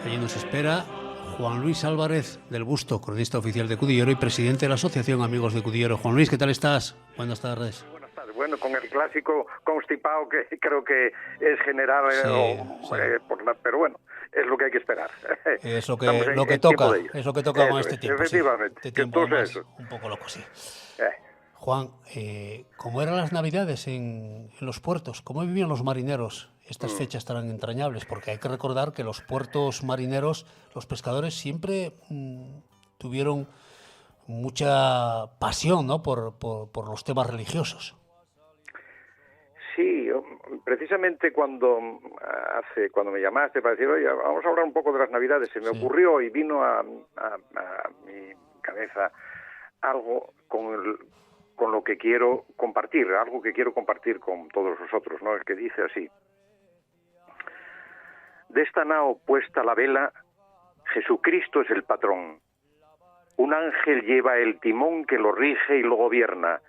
Allí nos espera Juan Luis Álvarez del Busto, cronista oficial de Cudillero y presidente de la Asociación Amigos de Cudillero. Juan Luis, ¿qué tal estás? Buenas tardes. Buenas tardes. Bueno, con el clásico constipado que creo que es general, pero bueno, es lo que hay que esperar. Es lo que toca, es lo que toca con este tiempo. Efectivamente. Sí. Este tiempo además, eso. un poco loco, sí. Juan, ¿cómo eran las Navidades en los puertos? ¿Cómo vivían los marineros estas fechas tan entrañables? Porque hay que recordar que los puertos marineros, los pescadores siempre tuvieron mucha pasión, ¿no?, por los temas religiosos. Sí, precisamente cuando me llamaste para decir, oye, vamos a hablar un poco de las Navidades, se me ocurrió y vino a mi cabeza algo con lo que quiero compartir, algo que quiero compartir con todos vosotros, ¿no? El que dice así: de esta nao puesta la vela, Jesucristo es el patrón. Un ángel lleva el timón que lo rige y lo gobierna,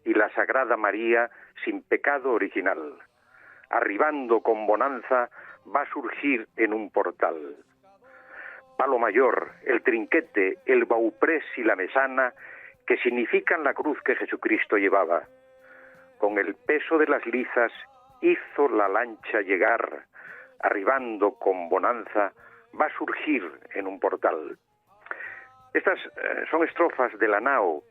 y la Sagrada María, sin pecado original, arribando con bonanza, va a surgir en un portal. Palo mayor, el trinquete, el bauprés y la mesana, que significan la cruz que Jesucristo llevaba. Con el peso de las lizas hizo la lancha llegar, arribando con bonanza, va a surgir en un portal. Estas son estrofas de la nao,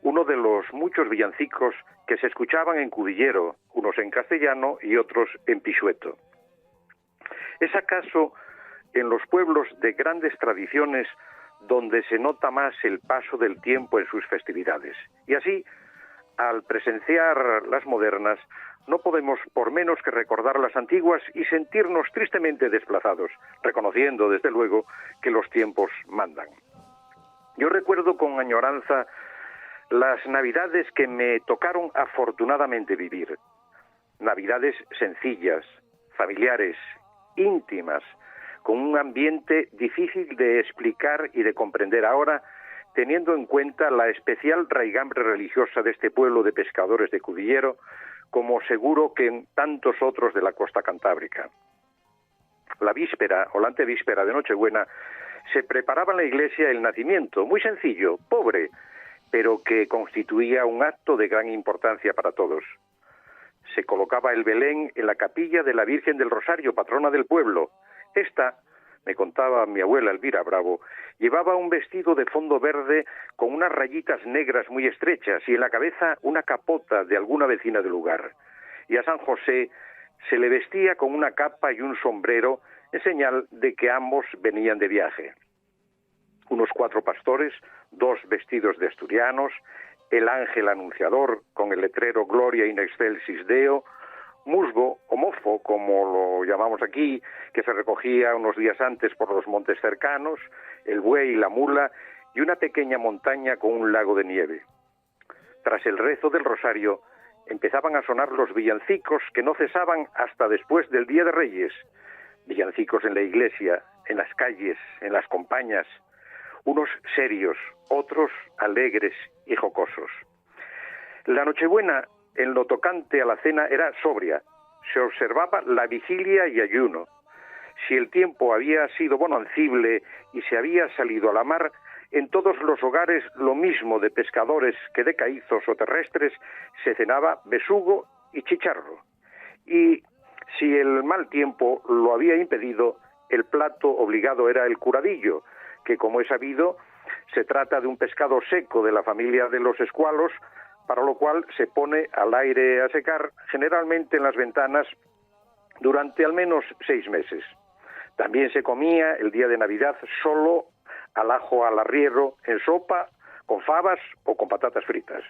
uno de los muchos villancicos que se escuchaban en Cudillero, unos en castellano y otros en pixueto. ¿Es acaso en los pueblos de grandes tradiciones donde se nota más el paso del tiempo en sus festividades? Y así, al presenciar las modernas, no podemos por menos que recordar las antiguas y sentirnos tristemente desplazados, reconociendo desde luego que los tiempos mandan. Yo recuerdo con añoranza las Navidades que me tocaron afortunadamente vivir. Navidades sencillas, familiares, íntimas, con un ambiente difícil de explicar y de comprender ahora, teniendo en cuenta la especial raigambre religiosa de este pueblo de pescadores de Cudillero, como seguro que en tantos otros de la costa cantábrica. La víspera o la antevíspera de Nochebuena se preparaba en la iglesia el nacimiento, muy sencillo, pobre, pero que constituía un acto de gran importancia para todos. Se colocaba el Belén en la capilla de la Virgen del Rosario, patrona del pueblo. Esta, me contaba mi abuela Elvira Bravo, llevaba un vestido de fondo verde con unas rayitas negras muy estrechas y en la cabeza una capota de alguna vecina del lugar. Y a San José se le vestía con una capa y un sombrero en señal de que ambos venían de viaje. Unos 4 pastores, 2 vestidos de asturianos, el ángel anunciador con el letrero Gloria in excelsis Deo, musgo o mofo, como lo llamamos aquí, que se recogía unos días antes por los montes cercanos, el buey y la mula, y una pequeña montaña con un lago de nieve. Tras el rezo del rosario, empezaban a sonar los villancicos que no cesaban hasta después del Día de Reyes. Villancicos en la iglesia, en las calles, en las compañías, unos serios, otros alegres y jocosos. La Nochebuena, en lo tocante a la cena, era sobria. Se observaba la vigilia y ayuno. Si el tiempo había sido bonancible y se había salido a la mar, en todos los hogares, lo mismo de pescadores que de caizos o terrestres, se cenaba besugo y chicharro. Y si el mal tiempo lo había impedido, el plato obligado era el curadillo, que, como es sabido, se trata de un pescado seco de la familia de los escualos, para lo cual se pone al aire a secar, generalmente en las ventanas, durante al menos 6 meses. También se comía el día de Navidad solo al ajo al arriero, en sopa, con fabas o con patatas fritas.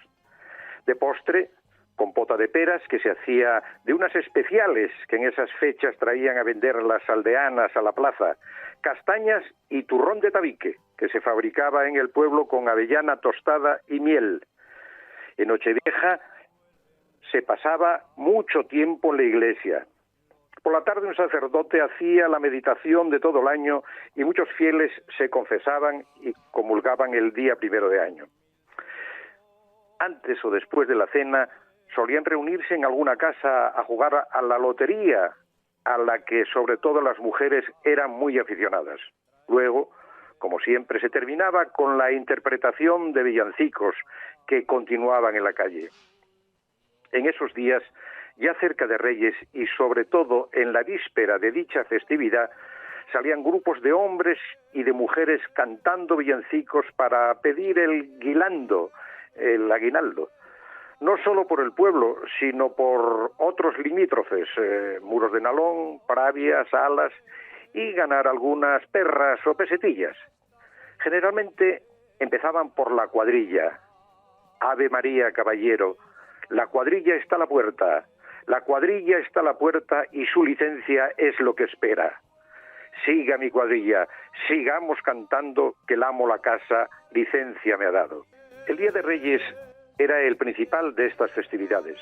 De postre, compota de peras, que se hacía de unas especiales que en esas fechas traían a vender las aldeanas a la plaza, castañas y turrón de tabique, que se fabricaba en el pueblo con avellana tostada y miel. En Nochevieja se pasaba mucho tiempo en la iglesia. Por la tarde un sacerdote hacía la meditación de todo el año y muchos fieles se confesaban y comulgaban el día 1 de año. Antes o después de la cena solían reunirse en alguna casa a jugar a la lotería a la que sobre todo las mujeres eran muy aficionadas. Luego, como siempre, se terminaba con la interpretación de villancicos que continuaban en la calle. En esos días, ya cerca de Reyes y sobre todo en la víspera de dicha festividad, salían grupos de hombres y de mujeres cantando villancicos para pedir el guilando, el aguinaldo. No solo por el pueblo, sino por otros limítrofes, Muros de Nalón, Pravia, Salas, y ganar algunas perras o pesetillas. Generalmente empezaban por la cuadrilla. Ave María, caballero, la cuadrilla está a la puerta, la cuadrilla está a la puerta y su licencia es lo que espera. Siga mi cuadrilla, sigamos cantando que el amo la casa licencia me ha dado. El Día de Reyes era el principal de estas festividades.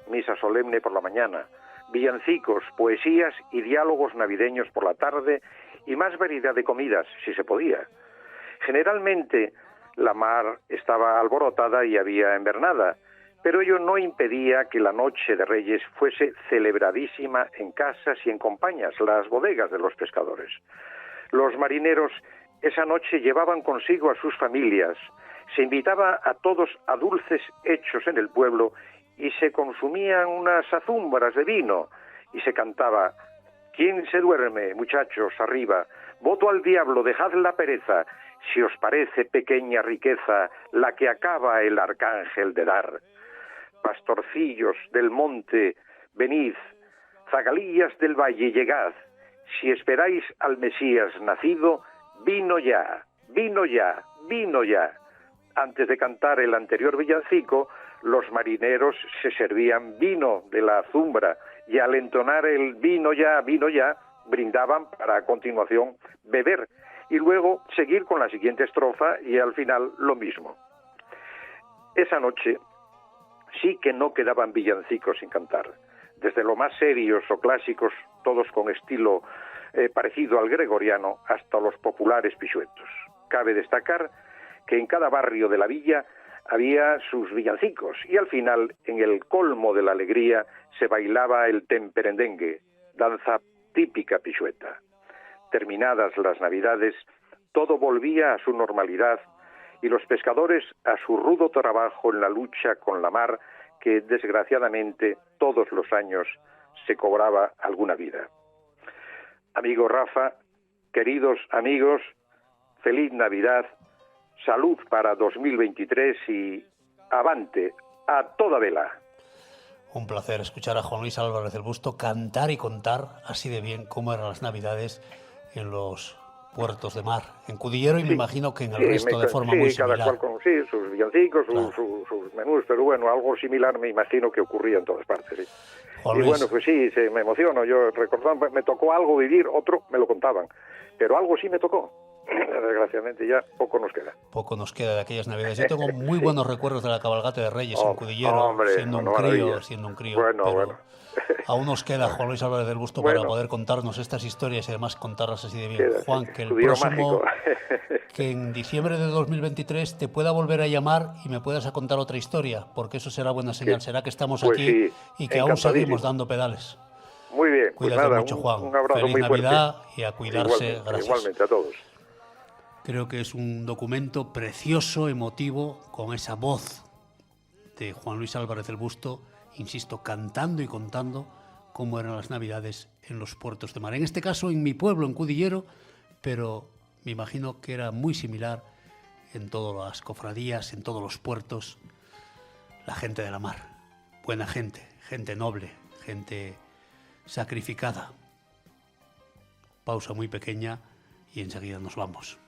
Misa solemne por la mañana, villancicos, poesías y diálogos navideños por la tarde y más variedad de comidas, si se podía. Generalmente la mar estaba alborotada y había invernada, pero ello no impedía que la noche de Reyes fuese celebradísima en casas y en compañías, las bodegas de los pescadores. Los marineros esa noche llevaban consigo a sus familias, se invitaba a todos a dulces hechos en el pueblo y se consumían unas azumbras de vino y se cantaba: ¿Quién se duerme, muchachos, arriba? Voto al diablo, dejad la pereza, si os parece pequeña riqueza la que acaba el arcángel de dar. Pastorcillos del monte, venid, zagalillas del valle, llegad, si esperáis al Mesías nacido, vino ya, vino ya, vino ya. Antes de cantar el anterior villancico, los marineros se servían vino de la azumbra y al entonar el vino ya, brindaban para a continuación beber y luego seguir con la siguiente estrofa y al final lo mismo. Esa noche sí que no quedaban villancicos sin cantar, desde lo más serios o clásicos, todos con estilo parecido al gregoriano, hasta los populares pisuetos. Cabe destacar que en cada barrio de la villa había sus villancicos y al final, en el colmo de la alegría, se bailaba el temperendengue, danza típica pisueta. Terminadas las Navidades, todo volvía a su normalidad y los pescadores a su rudo trabajo en la lucha con la mar, que desgraciadamente todos los años se cobraba alguna vida. Amigo Rafa, queridos amigos, feliz Navidad, salud para 2023 y avante a toda vela. Un placer escuchar a Juan Luis Álvarez del Busto cantar y contar así de bien cómo eran las Navidades en los puertos de mar, en Cudillero y me imagino que en el resto de forma muy similar. Cada cual con sus villancicos, claro, sus menús, pero bueno, algo similar me imagino que ocurría en todas partes. Sí. Y bueno, pues sí, me emociono, yo recordaba, me tocó algo vivir, otro me lo contaban, pero algo sí me tocó. Desgraciadamente ya poco nos queda. Poco nos queda de aquellas Navidades. Yo tengo muy buenos recuerdos de la cabalgata de Reyes en Cudillero, hombre, siendo un crío. Bueno. Aún nos queda Juan Luis Álvarez del Busto para poder contarnos estas historias y además contarlas así de bien. Juan, que el próximo, que en diciembre de 2023 te pueda volver a llamar y me puedas a contar otra historia, porque eso será buena señal. Será que estamos aquí y que aún seguimos dando pedales. Muy bien, cuídate mucho, Juan. Un abrazo Feliz muy Navidad fuerte. Y a cuidarse. Gracias. Igualmente a todos. Creo que es un documento precioso, emotivo, con esa voz de Juan Luis Álvarez del Busto, insisto, cantando y contando cómo eran las Navidades en los puertos de mar. En este caso en mi pueblo, en Cudillero, pero me imagino que era muy similar en todas las cofradías, en todos los puertos, la gente de la mar. Buena gente, gente noble, gente sacrificada. Pausa muy pequeña y enseguida nos vamos.